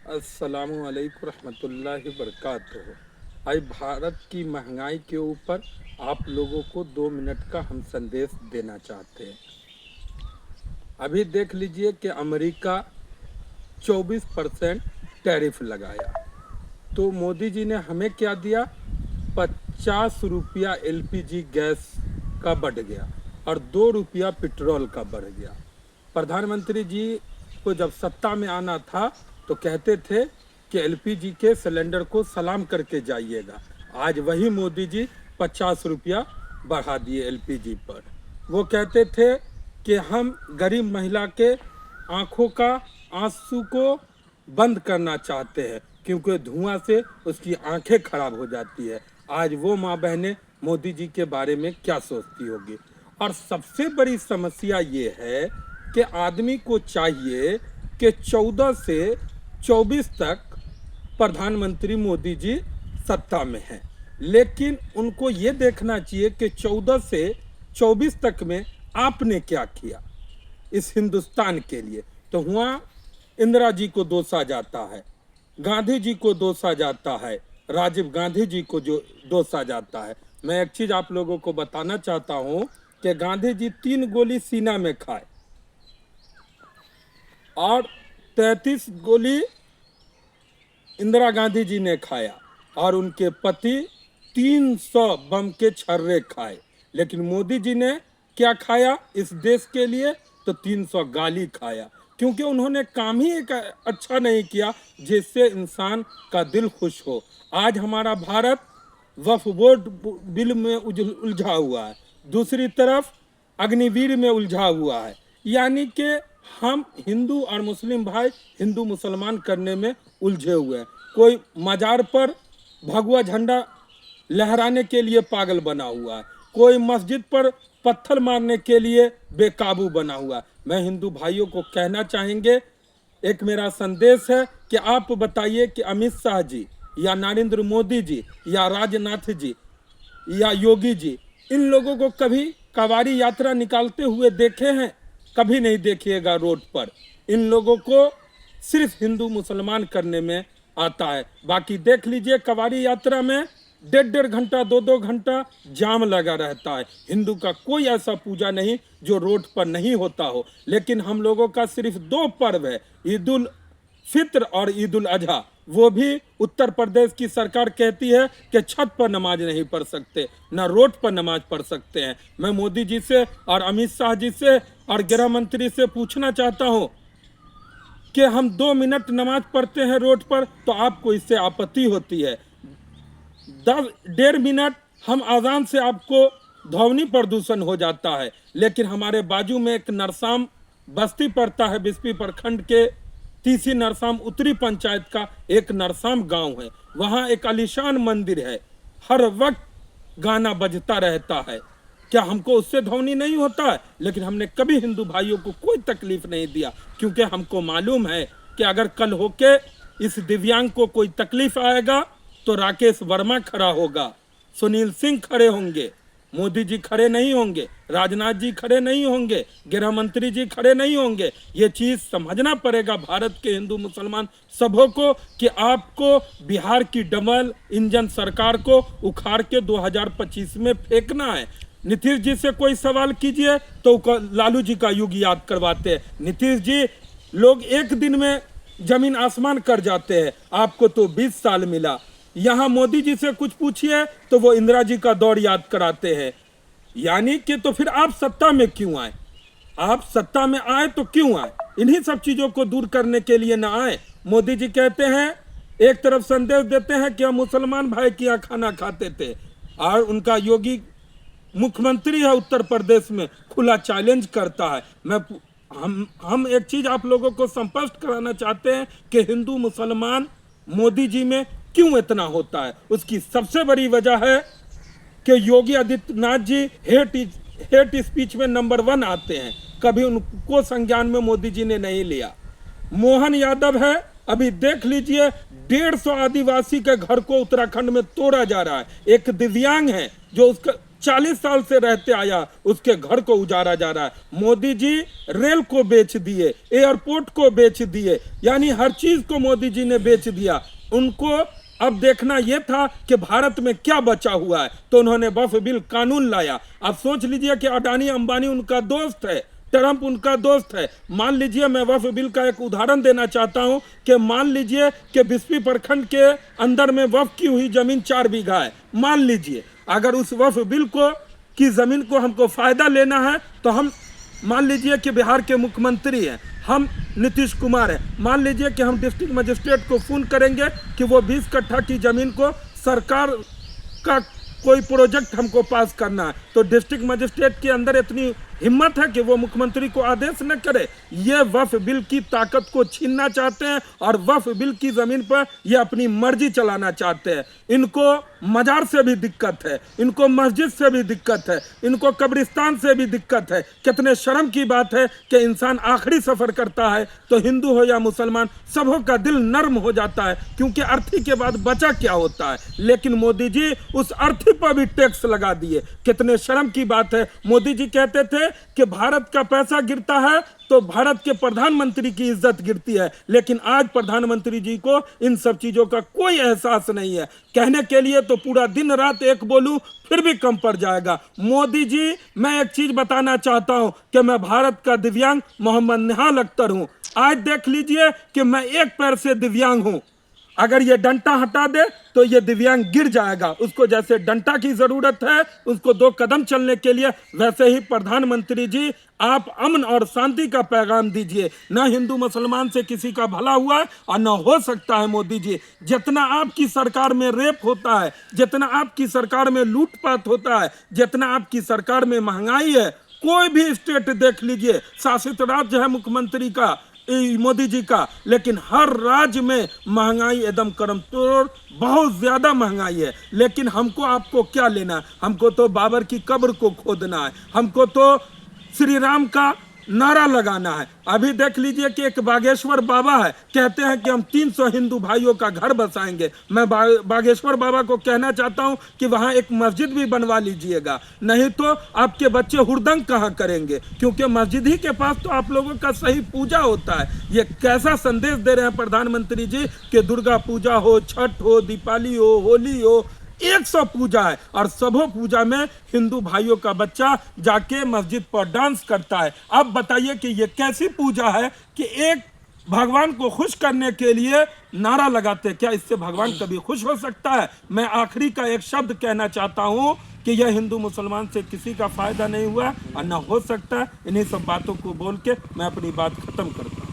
अस्सलामु अलैकुम रहमतुल्लाहि बरकातुहू। आज भारत की महंगाई के ऊपर आप लोगों को 2 मिनट का हम संदेश देना चाहते हैं। अभी देख लीजिए कि अमेरिका 24% टैरिफ लगाया, तो मोदी जी ने हमें क्या दिया? 50 रुपया एलपीजी गैस का बढ़ गया और 2 रुपया पेट्रोल का बढ़ गया। प्रधानमंत्री जी को जब सत्ता में आना था तो कहते थे कि एलपीजी के सिलेंडर को सलाम करके जाइएगा। आज वही मोदी जी 50 रुपया बढ़ा दिए एलपीजी पर। वो कहते थे कि हम गरीब महिला के आंखों का आंसू को बंद करना चाहते हैं क्योंकि धुआं से उसकी आंखें खराब हो जाती है। आज वो माँ बहनें मोदी जी के बारे में क्या सोचती होगी। और सबसे बड़ी समस्या ये है कि आदमी को चाहिए कि 14 से 24 तक प्रधानमंत्री मोदी जी सत्ता में हैं, लेकिन उनको ये देखना चाहिए कि 14 से 24 तक में आपने क्या किया इस हिंदुस्तान के लिए। तो वहाँ इंदिरा जी को दोषा जाता है, गांधी जी को दोषा जाता है, राजीव गांधी जी को जो दोषा जाता है। मैं एक चीज आप लोगों को बताना चाहता हूँ कि गांधी जी 3 गोली सीना में खाए और 33 गोली इंदिरा गांधी जी ने खाया और उनके पति 300 बम के छर्रे खाए। लेकिन मोदी जी ने क्या खाया इस देश के लिए? तो 300 गाली खाया, क्योंकि उन्होंने काम ही एक अच्छा नहीं किया जिससे इंसान का दिल खुश हो। आज हमारा भारत वक्फ बोर्ड बिल में उलझा हुआ है, दूसरी तरफ अग्निवीर में उलझा हुआ है। यानी कि हम हिंदू और मुस्लिम भाई हिंदू मुसलमान करने में उलझे हुए हैं। कोई मजार पर भगवा झंडा लहराने के लिए पागल बना हुआ है, कोई मस्जिद पर पत्थर मारने के लिए बेकाबू बना हुआ है। मैं हिंदू भाइयों को कहना चाहेंगे, एक मेरा संदेश है कि आप बताइए कि अमित शाह जी या नरेंद्र मोदी जी या राजनाथ जी या योगी जी, इन लोगों को कभी कवारी यात्रा निकालते हुए देखे हैं? कभी नहीं देखिएगा रोड पर। इन लोगों को सिर्फ हिंदू मुसलमान करने में आता है। बाकी देख लीजिए कवारी यात्रा में 1.5 घंटा 2-2 घंटा जाम लगा रहता है। हिंदू का कोई ऐसा पूजा नहीं जो रोड पर नहीं होता हो। लेकिन हम लोगों का सिर्फ 2 पर्व है, ईद उल फित्र और ईद उल अजहा। वो भी उत्तर प्रदेश की सरकार कहती है कि छत पर नमाज नहीं पढ़ सकते, ना रोड पर नमाज पढ़ सकते हैं। मैं मोदी जी से और अमित शाह जी से और गृह मंत्री से पूछना चाहता हूँ कि हम 2 मिनट नमाज पढ़ते हैं रोड पर तो आपको इससे आपत्ति होती है। 1.5 मिनट हम अजान से आपको ध्वनि प्रदूषण हो जाता है। लेकिन हमारे बाजू में एक नरसाम बस्ती पड़ता है, बिस्पी प्रखंड के तीसी नरसाम उत्तरी पंचायत का एक नरसाम गांव है। वहां एक आलीशान मंदिर है, हर वक्त गाना बजता रहता है। क्या हमको उससे ध्वनि नहीं होता है? लेकिन हमने कभी हिंदू भाइयों को कोई तकलीफ नहीं दिया, क्योंकि हमको मालूम है कि अगर कल होके इस दिव्यांग को कोई तकलीफ आएगा तो राकेश वर्मा खड़ा होगा, सुनील सिंह खड़े होंगे, मोदी जी खड़े नहीं होंगे, राजनाथ जी खड़े नहीं होंगे, गृह मंत्री जी खड़े नहीं होंगे। ये चीज समझना पड़ेगा भारत के हिंदू मुसलमान सबों को कि आपको बिहार की डबल इंजन सरकार को उखाड़ के 2025 में फेंकना है। नीतीश जी से कोई सवाल कीजिए तो लालू जी का युग याद करवाते हैं। नीतीश जी लोग एक दिन में जमीन आसमान कर जाते हैं, आपको तो 20 साल मिला। यहाँ मोदी जी से कुछ पूछिए तो वो इंदिरा जी का दौर याद कराते हैं। यानी कि तो फिर आप सत्ता में क्यों आए? आप सत्ता में आए तो क्यों आए? इन्हीं सब चीजों को दूर करने के लिए ना आए। मोदी जी कहते हैं, एक तरफ संदेश देते हैं कि हम मुसलमान भाई के यहाँ खाना खाते थे, और उनका योगी मुख्यमंत्री है उत्तर प्रदेश में, खुला चैलेंज करता है। हम एक चीज आप लोगों को स्पष्ट कराना चाहते हैं कि हिंदू मुसलमान मोदी जी में क्यों इतना होता है। उसकी सबसे बड़ी वजह है कि योगी आदित्यनाथ जी हेट स्पीच में नंबर 1 आते हैं, कभी उनको संज्ञान में मोदी जी ने नहीं लिया। मोहन यादव है, अभी देख लीजिए 150 आदिवासी के घर को उत्तराखंड में तोड़ा जा रहा है। एक दिव्यांग है जो उसका 40 साल से रहते आया, उसके घर को उजाड़ा जा रहा है। मोदी जी रेल को बेच दिए, एयरपोर्ट को बेच दिए, यानी हर चीज को मोदी जी ने बेच दिया। उनको अब देखना यह था कि भारत में क्या बचा हुआ है, तो उन्होंने वक्फ बिल कानून लाया। अब सोच लीजिए कि अडानी अंबानी उनका दोस्त है, ट्रंप उनका दोस्त है। मान लीजिए, मैं वक्फ बिल का एक उदाहरण देना चाहता हूं कि मान लीजिए कि बिस्फी प्रखंड के अंदर में वक्फ की हुई जमीन 4 बीघा है। मान लीजिए अगर उस वक्फ बिल को की जमीन को हमको फायदा लेना है, तो हम मान लीजिए कि बिहार के मुख्यमंत्री हैं, हम नीतीश कुमार हैं, मान लीजिए कि हम डिस्ट्रिक्ट मजिस्ट्रेट को फोन करेंगे कि वो 20 कट्ठा की जमीन को सरकार का कोई प्रोजेक्ट हमको पास करना है, तो डिस्ट्रिक्ट मजिस्ट्रेट के अंदर इतनी हिम्मत है कि वो मुख्यमंत्री को आदेश न करे। ये वक्फ बिल की ताकत को छीनना चाहते हैं और वक्फ बिल की जमीन पर ये अपनी मर्जी चलाना चाहते हैं। इनको मजार से भी दिक्कत है, इनको मस्जिद से भी दिक्कत है, इनको कब्रिस्तान से भी दिक्कत है। कितने शर्म की बात है कि इंसान आखिरी सफर करता है तो हिंदू हो या मुसलमान, सबों का दिल नर्म हो जाता है, क्योंकि अर्थी के बाद बचा क्या होता है। लेकिन मोदी जी उस अर्थी पर भी टैक्स लगा दिए। कितने शर्म की बात है। मोदी जी कहते थे कि भारत का पैसा गिरता है तो भारत के प्रधानमंत्री की इज्जत गिरती है, लेकिन आज प्रधानमंत्री जी को इन सब चीजों का कोई एहसास नहीं है। कहने के लिए तो पूरा दिन रात एक बोलूं फिर भी कम पड़ जाएगा। मोदी जी, मैं एक चीज बताना चाहता हूं कि मैं भारत का दिव्यांग मोहम्मद निहाल अख्तर हूं। आज देख लीजिए कि मैं एक पैर से दिव्यांग हूं। अगर ये डंटा हटा दे तो ये दिव्यांग गिर जाएगा। उसको जैसे डंटा की जरूरत है उसको 2 कदम चलने के लिए, वैसे ही प्रधानमंत्री जी आप अमन और शांति का पैगाम दीजिए। ना हिंदू मुसलमान से किसी का भला हुआ है और ना हो सकता है। मोदी जी, जितना आपकी सरकार में रेप होता है, जितना आपकी सरकार में लूटपाट होता है, जितना आपकी सरकार में महंगाई है, कोई भी स्टेट देख लीजिए, शासित राज्य है मुख्यमंत्री का, मोदी जी का, लेकिन हर राज्य में महंगाई एकदम करम तोड़, बहुत ज्यादा महंगाई है। लेकिन हमको आपको क्या लेना है? हमको तो बाबर की कब्र को खोदना है, हमको तो श्री राम का नारा लगाना है। अभी देख लीजिए कि एक बागेश्वर बाबा है, कहते हैं कि हम 300 हिंदू भाइयों का घर बसाएंगे। मैं बागेश्वर बाबा को कहना चाहता हूं कि वहां एक मस्जिद भी बनवा लीजिएगा, नहीं तो आपके बच्चे हुड़दंग कहां करेंगे, क्योंकि मस्जिद ही के पास तो आप लोगों का सही पूजा होता है। ये कैसा संदेश दे रहे हैं प्रधानमंत्री जी कि दुर्गा पूजा हो, छठ हो, दीपावली हो, होली हो, 100 पूजा है और सबों पूजा में हिंदू भाइयों का बच्चा जाके मस्जिद पर डांस करता है। अब बताइए कि ये कैसी पूजा है कि एक भगवान को खुश करने के लिए नारा लगाते, क्या इससे भगवान कभी खुश हो सकता है? मैं आखिरी का एक शब्द कहना चाहता हूं कि यह हिंदू मुसलमान से किसी का फायदा नहीं हुआ और न हो सकता। इन्हीं सब बातों को बोल के मैं अपनी बात खत्म करता हूं।